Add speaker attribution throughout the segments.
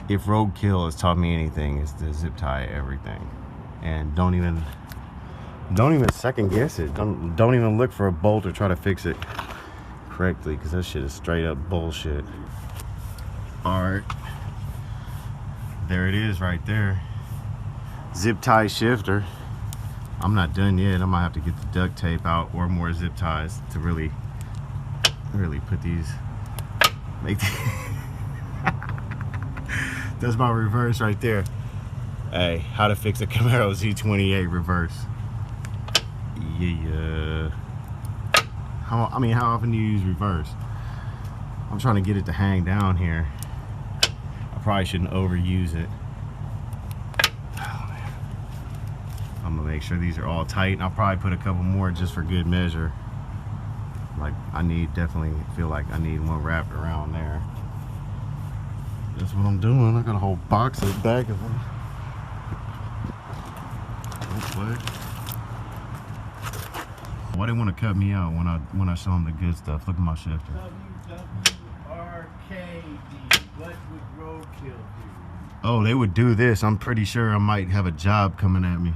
Speaker 1: if roadkill has taught me anything, it's to zip tie everything, and don't even second guess it. Don't even look for a bolt or try to fix it correctly, because that shit is straight up bullshit. All right, there it is right there. Zip tie shifter. I'm not done yet. I might have to get the duct tape out or more zip ties to really put these, make these. That's my reverse right there. Hey, how to fix a Camaro Z28 reverse. Yeah. How often do you use reverse? I'm trying to get it to hang down here. I probably shouldn't overuse it. Oh, man. I'm gonna make sure these are all tight, and I'll probably put a couple more just for good measure. Like, definitely feel like I need one wrapped around there. That's what I'm doing. I got a whole box of back of them. Why they want to cut me out when I show them the good stuff? Look at my shifter.
Speaker 2: WRKD. What would roadkill do?
Speaker 1: Oh, they would do this. I'm pretty sure I might have a job coming at me.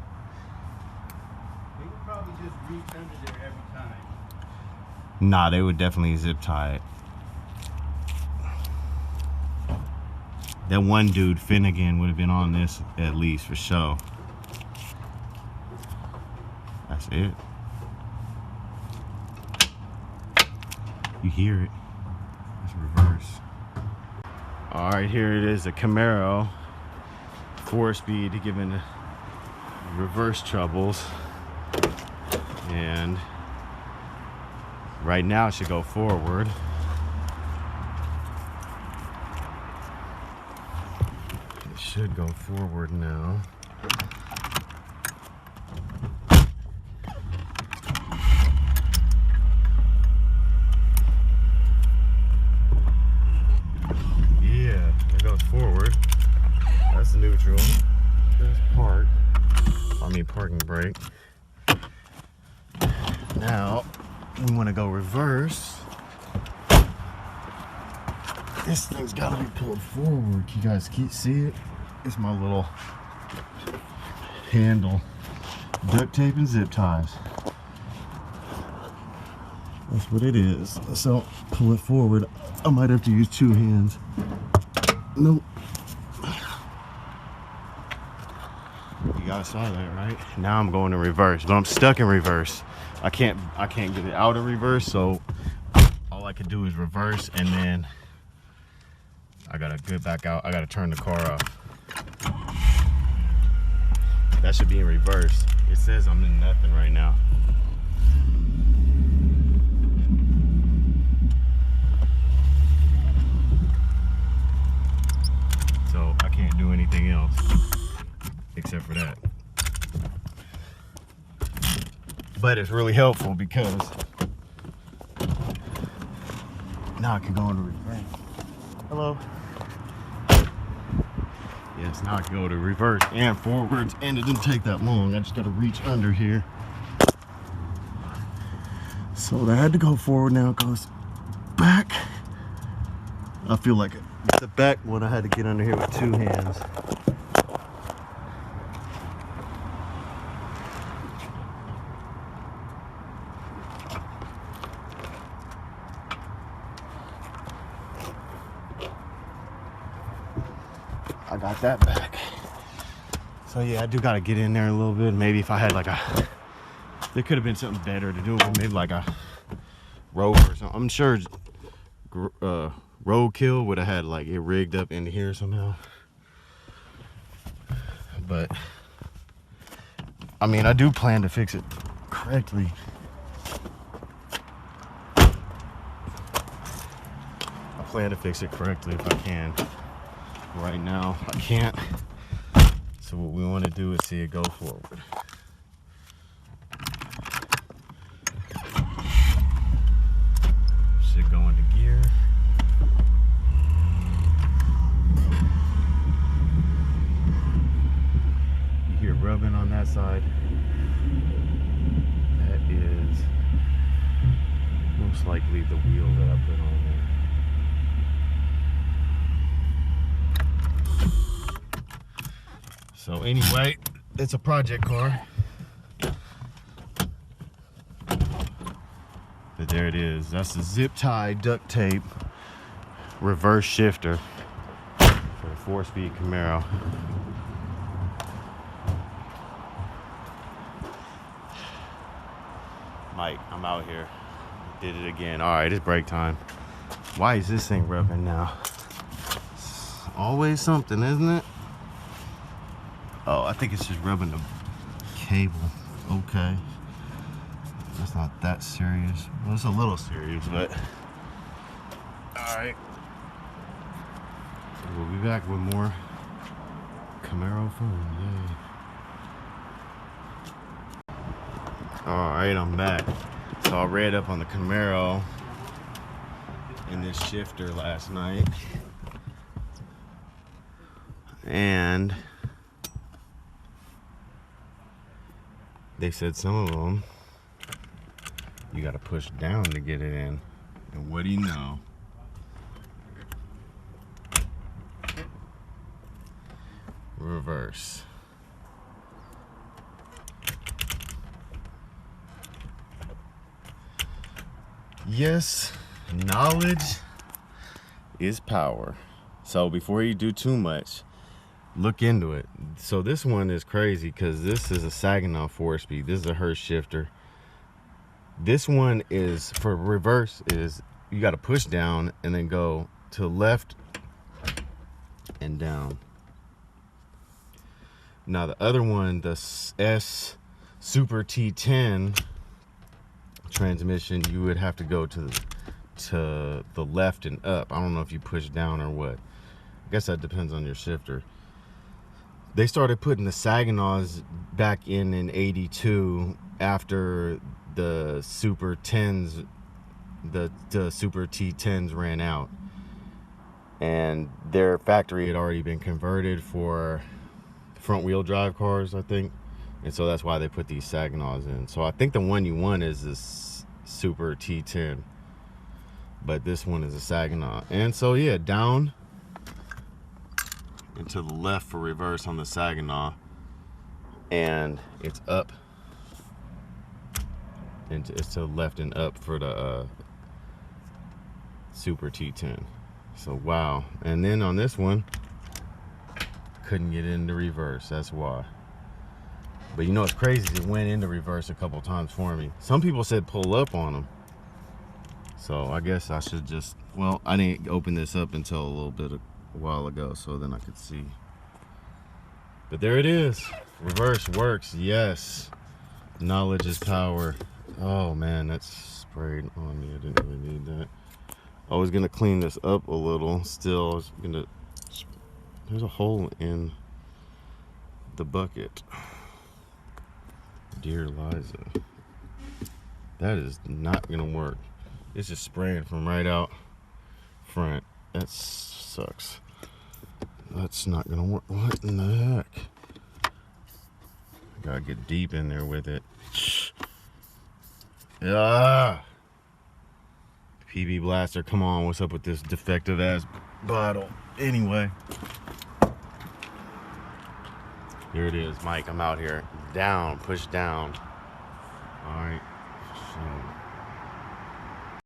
Speaker 2: They would probably just reach under there every time.
Speaker 1: Nah, they would definitely zip tie it. That one dude, Finnegan, would have been on this at least for sure. That's it. You hear it. It's reverse. All right, here it is, a Camaro 4-speed giving reverse troubles, and right now it should go forward. It should go forward now. Forward. That's neutral. There's park. Parking brake. Now we want to go reverse. This thing's got to be pulled forward. You guys see it? It's my little handle. Duct tape and zip ties. That's what it is. So pull it forward. I might have to use 2 hands. Nope. You guys saw that, right? Now I'm going to reverse, but I'm stuck in reverse. I can't get it out of reverse, so all I can do is reverse, and then I gotta get back out. I gotta turn the car off. That should be in reverse. It says I'm in nothing right now. So I can't do anything else except for that. But it's really helpful because now I can go into reverse. Hello. Yes, now I can go to reverse and forwards, and it didn't take that long. I just gotta reach under here. So I had to go forward, now it goes back. I feel like the back one I had to get under here with 2 hands. I got that back. So yeah, I do gotta get in there a little bit. Maybe if I had like there could have been something better to do, maybe like a rope or something. I'm sure roadkill would have had like it rigged up into here somehow. But I mean, I do plan to fix it correctly. I plan to fix it correctly if I can. Right now I can't, so what we want to do is see it go forward. Should go into gear. You hear rubbing on that side. That is most likely the wheel that I put on there. So anyway, it's a project car. But there it is. That's the zip tie duct tape reverse shifter for a 4-speed Camaro. Mike, I'm out here. Did it again. All right, it's break time. Why is this thing rubbing now? It's always something, isn't it? Oh, I think it's just rubbing the cable. Okay. That's not that serious. Well, it's a little serious, but all right. So we'll be back with more Camaro fun. Yay. All right, I'm back. So I read up on the Camaro and this shifter last night, and they said some of them you got to push down to get it in. And what do you know? Reverse. Yes, knowledge is power. So before you do too much, look into it. So this one is crazy because this is a Saginaw 4-speed. This is a Hurst shifter. This one is for reverse, is you got to push down and then go to left and down. Now the other one, the S Super T10 transmission, you would have to go to the left and up. I don't know if you push down or what. I guess that depends on your shifter. They started putting the Saginaws back in 82 after the Super 10s, the Super T10s ran out, and their factory had already been converted for front wheel drive cars, I think, and so that's why they put these Saginaws in. So I think the one you want is this Super T10, but this one is a Saginaw. And so yeah, down and to the left for reverse on the Saginaw, and it's up and it's to the left and up for the Super T10. So wow. And then on this one, couldn't get into reverse, that's why. But you know what's crazy, it went into reverse a couple times for me. Some people said pull up on them, so I guess I should just, well, I didn't open this up until a while ago, so then I could see. But there it is. Reverse works. Yes, knowledge is power. Oh man, that's sprayed on me. I didn't really need that. I was gonna clean this up a little. Still, I was gonna, there's a hole in the bucket. Dear Liza, that is not gonna work. It's just spraying from right out front. That sucks. That's not gonna work. What in the heck? Gotta get deep in there with it. Ah! PB Blaster, come on, what's up with this defective ass bottle? Anyway, here it is, Mike. I'm out here. Down, push down. All right.